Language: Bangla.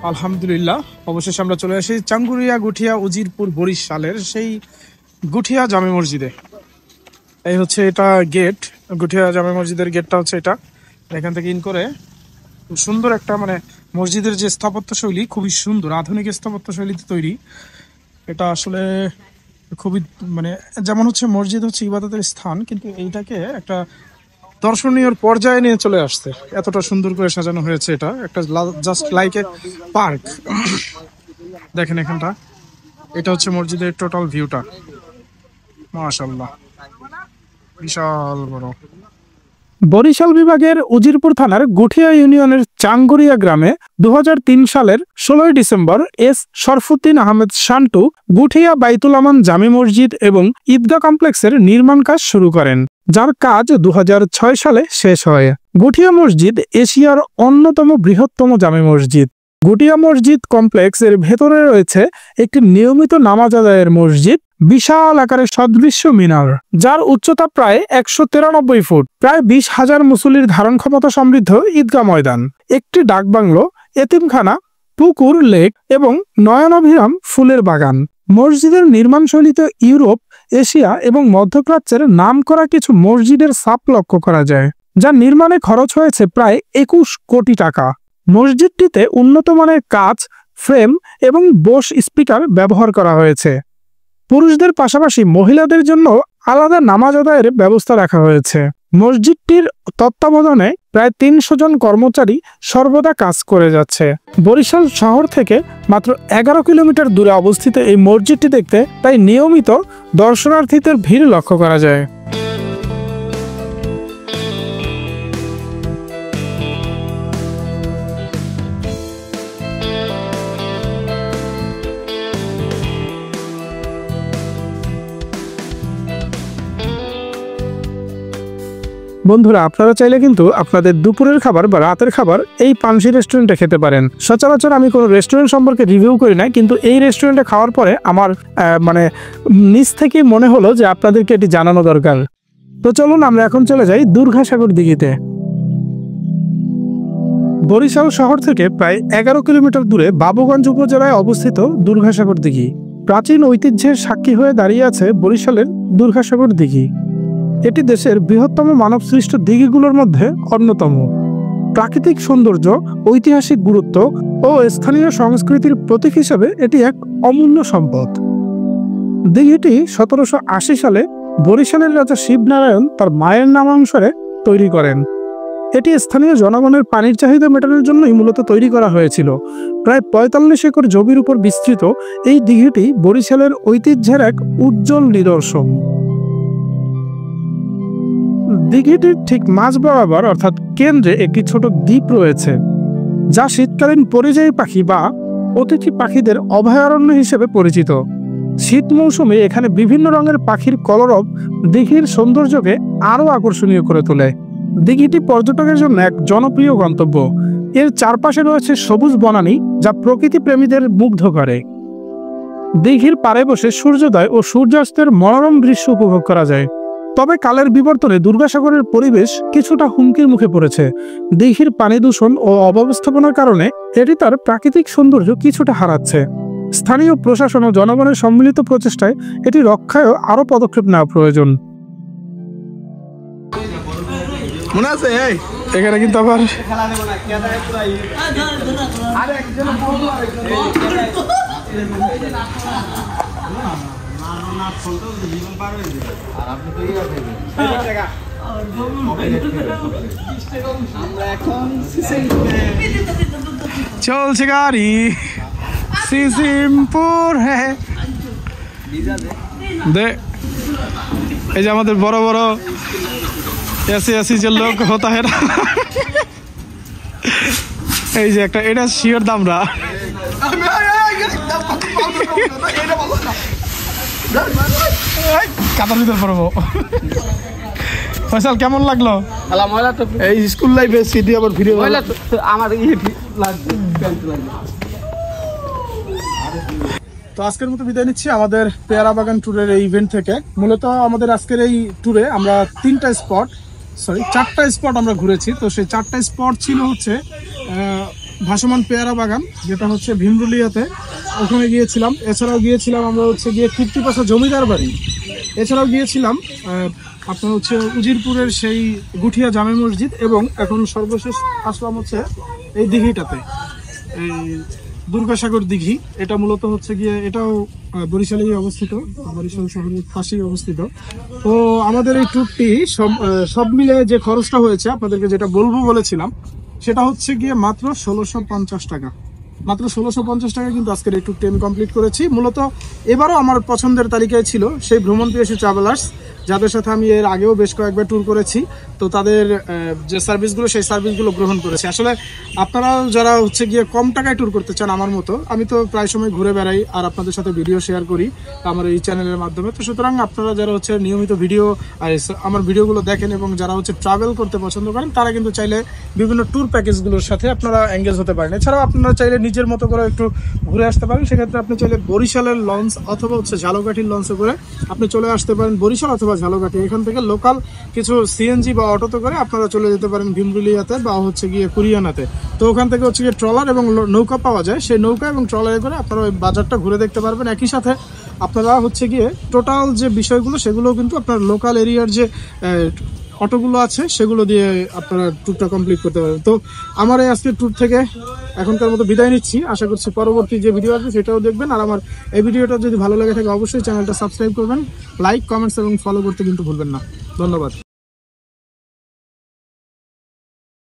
আলহামদুলিল্লাহ, অবশেষে আমরা চলে আসি চাঙ্গুরিয়া গুঠিয়া উজিরপুর বরিশালের সেই গুঠিয়া জামে মসজিদে। এই হচ্ছে এটা গেট, গুঠিয়া জামে মসজিদের গেটটা হচ্ছে এটা। এখান থেকে ইন করে খুব সুন্দর একটা মসজিদের যে স্থাপত্য শৈলী খুবই সুন্দর, আধুনিক স্থাপত্য শৈলীতে তৈরি। এটা আসলে খুবই যেমন হচ্ছে মসজিদ হচ্ছে ইবাদতের স্থান, কিন্তু এইটাকে একটা দর্শনীয় পর্যায়ে নিয়ে চলে আসছে। এতটা সুন্দর করে সাজানো হয়েছে, এটা একটা জাস্ট লাইক এ পার্ক। দেখেন এখানটা, এটা হচ্ছে মসজিদের টোটাল ভিউটা। মাশাআল্লাহ, বিশাল বড়। বরিশাল বিভাগের উজিরপুর থানার গুঠিয়া ইউনিয়নের চাঙ্গুরিয়া গ্রামে 2003 সালের 16 ডিসেম্বর এস শরফুদ্দিন আহমেদ শান্টু গুঠিয়া বাইতুল আমান জামে মসজিদ এবং ঈদগাহ কমপ্লেক্সের নির্মাণ কাজ শুরু করেন, যার কাজ 2006 সালে শেষ হয়। গুঠিয়া মসজিদ এশিয়ার অন্যতম বৃহত্তম জামে মসজিদ। গুঠিয়া মসজিদ কমপ্লেক্স এর ভেতরে রয়েছে একটি নিয়মিত নামাজ আদায়ের মসজিদ, বিশাল আকারের সদৃশ্য মিনার যার উচ্চতা প্রায় 193 ফুট, প্রায় 20,000 মুসল্লির ধারণ ক্ষমতা সমৃদ্ধ ঈদগাহ ময়দান, একটি ডাকবাংলো, এতিমখানা, পুকুর, লেক এবং নয়নাভিরাম ফুলের বাগান। মসজিদের নির্মাণশৈলীতে ইউরোপ, এশিয়া এবং মধ্যপ্রাচ্যের নামকরা কিছু মসজিদের ছাপ লক্ষ্য করা যায়, যা নির্মাণে খরচ হয়েছে প্রায় 21 কোটি টাকা। মসজিদটিতে উন্নত মানের কাচ, ফ্রেম এবং বোস স্পিকার ব্যবহার করা হয়েছে। পুরুষদের পাশাপাশি মহিলাদের জন্য আলাদা নামাজ আদায়ের ব্যবস্থা রাখা হয়েছে। মসজিদটির তত্ত্বাবধানে প্রায় 300 জন কর্মচারী সর্বদা কাজ করে যাচ্ছে। বরিশাল শহর থেকে মাত্র 11 কিলোমিটার দূরে অবস্থিত এই মসজিদটি দেখতে তাই নিয়মিত দর্শনার্থীদের ভিড় লক্ষ্য করা যায়। বন্ধুরা, আপনারা চাইলে কিন্তু আপনাদের দুপুরের খাবার বা রাতের খাবার এই পানসি রেস্টুরেন্টে খেতে পারেন। সচরাচর আমি কোনো রেস্টুরেন্ট সম্পর্কে রিভিউ করি না, কিন্তু এই রেস্টুরেন্টে খাওয়ার পরে আমার নিজ থেকে মনে হলো যে আপনাদেরকে এটি জানানো দরকার। তো চলুন আমরা এখন চলে যাই দুর্গাসাগর দিঘিতে। বরিশাল শহর থেকে প্রায় 11 কিলোমিটার দূরে বাবুগঞ্জ উপজেলায় অবস্থিত দুর্গাসাগর দিঘি। প্রাচীন ঐতিহ্যের সাক্ষী হয়ে দাঁড়িয়ে আছে বরিশালের দুর্গাসাগর দিঘি। এটি দেশের বৃহত্তম মানবসৃষ্ট দিঘিগুলোর মধ্যে অন্যতম। প্রাকৃতিক সৌন্দর্য, ঐতিহাসিক গুরুত্ব ও স্থানীয় সংস্কৃতির প্রতীক হিসেবে এটি এক অমূল্য সম্পদ। দিঘিটি 1780 সালে বরিশালের রাজা শিবনারায়ণ তার মায়ের নামানুসারে তৈরি করেন। এটি স্থানীয় জনগণের পানির চাহিদা মেটানোর জন্যই মূলত তৈরি করা হয়েছিল। প্রায় 45 একর জমির উপর বিস্তৃত এই দিঘিটি বরিশালের ঐতিহ্যের এক উজ্জ্বল নিদর্শন। দিঘিটির ঠিক মাঝ বরাবর অর্থাৎ কেন্দ্রে একটি ছোট দ্বীপ রয়েছে, যা শীতকালীন পরিযায়ী পাখি বা অতিথি পাখিদের অভয়ারণ্য হিসেবে পরিচিত। শীত মৌসুমে এখানে বিভিন্ন রঙের পাখির কলরব দিঘির সৌন্দর্যকে আরও আকর্ষণীয় করে তোলে। দিঘিটি পর্যটকের জন্য এক জনপ্রিয় গন্তব্য। এর চারপাশে রয়েছে সবুজ বনানী, যা প্রকৃতি প্রেমীদের মুগ্ধ করে। দিঘির পাড়ে বসে সূর্যোদয় ও সূর্যাস্তের মনোরম দৃশ্য উপভোগ করা যায়। তবে কালের বিবর্তনে দুর্গাসাগরের পরিবেশ কিছুটা হুমকির মুখে পড়েছে। দিঘির পানি দূষণ ও অব্যবস্থাপনার কারণে এটি তার প্রাকৃতিক সৌন্দর্য কিছুটা হারাচ্ছে। স্থানীয় প্রশাসন ও জনগণের সম্মিলিত প্রচেষ্টায় এটি রক্ষায়ও আরও পদক্ষেপ নেওয়া প্রয়োজন। মনে আছে এখানে কিন্তু আবার চলছে গাড়ি সিসিমপুর। হ্যাঁ, এই যে আমাদের বড় বড় ऐसी যে লোক হতা है, এই যে একটা এটা শিওর দামরা। কাতার ভিতর পড়বো। ফয়সাল, কেমন লাগলো এই স্কুল লাইফে স্মৃতি? আবার ফিরে আমার তো আজকের মতো বিদায় নিচ্ছি আমাদের পেয়ারা বাগান ট্যুরের এই ইভেন্ট থেকে। মূলত আমাদের আজকের এই ট্যুরে আমরা 4টা স্পট আমরা ঘুরেছি। তো সেই 4টা স্পট ছিল হচ্ছে ভাসমান পেয়ারা বাগান, যেটা হচ্ছে ভীমরুলিয়াতে, ওখানে গিয়েছিলাম। এছাড়াও গিয়েছিলাম আমরা হচ্ছে গিয়ে কীর্তিপাশা জমিদার বাড়ি। এছাড়াও গিয়েছিলাম আপনার হচ্ছে উজিরপুরের সেই গুঠিয়া জামে মসজিদ, এবং এখন সর্বশেষ আসলাম হচ্ছে এই দিঘিটাতে, এই দুর্গাসাগর দিঘি। এটা মূলত হচ্ছে গিয়ে এটাও বরিশালেই অবস্থিত, বরিশাল শহরের পাশেই অবস্থিত। তো আমাদের এই ট্যুরটি সব মিলে যে খরচটা হয়েছে আপনাদেরকে যেটা বলবো বলেছিলাম, সেটা হচ্ছে গিয়ে মাত্র 1650 টাকা। মাত্র 1650 টাকা কিন্তু আজকের এই ট্যুরটি আমি কমপ্লিট করেছি। মূলত এবারও আমার পছন্দের তালিকায় ছিল সেই ভ্রমণ পিয়াসী ট্রাভেলার্স, যাদের সাথে আমি এর আগেও বেশ কয়েকবার ট্যুর করেছি। তো তাদের যে সার্ভিসগুলো, সেই সার্ভিসগুলো গ্রহণ করেছি। আসলে আপনারা যারা হচ্ছে গিয়ে কম টাকায় ট্যুর করতে চান আমার মতো, আমি তো প্রায় সময় ঘুরে বেড়াই আর আপনাদের সাথে ভিডিও শেয়ার করি আমার এই চ্যানেলের মাধ্যমে। তো সুতরাং আপনারা যারা হচ্ছে নিয়মিত ভিডিও আমার ভিডিওগুলো দেখেন এবং যারা হচ্ছে ট্রাভেল করতে পছন্দ করেন, তারা কিন্তু চাইলে বিভিন্ন ট্যুর প্যাকেজগুলোর সাথে আপনারা এঙ্গেজ হতে পারেন। এছাড়াও আপনারা চাইলে নিজের মতো করে একটু ঘুরে আসতে পারেন। সেক্ষেত্রে আপনি চাইলে বরিশালের লঞ্চ অথবা হচ্ছে ঝালকাঠির লঞ্চে করে আপনি চলে আসতে পারেন বরিশাল অথবা ঝালকাঠি। এখান থেকে লোকাল কিছু সিএনজি বা অটোতে করে আপনারা চলে যেতে পারেন ভীমরুলিয়াতে বা হচ্ছে গিয়ে কুরিয়ানাতে। তো ওখান থেকে হচ্ছে গিয়ে ট্রলার এবং নৌকা পাওয়া যায়, সেই নৌকা এবং ট্রলারে করে আপনারা ওই বাজারটা ঘুরে দেখতে পারবেন। একই সাথে আপনারা হচ্ছে গিয়ে টোটাল যে বিষয়গুলো, সেগুলো কিন্তু আপনার লোকাল এরিয়ার যে অটোগুলো আছে সেগুলো দিয়ে আপনারা ট্যুরটা কমপ্লিট করতে পারবেন। তো আমার এই আজকের ট্যুর থেকে এখনকার মতো বিদায় নিচ্ছি। আশা করছি পরবর্তী যে ভিডিও আসবে সেটাও দেখবেন। আর আমার এই ভিডিওটা যদি ভালো লাগে থাকে অবশ্যই চ্যানেলটা সাবস্ক্রাইব করবেন, লাইক, কমেন্টস এবং ফলো করতে কিন্তু ভুলবেন না। ধন্যবাদ।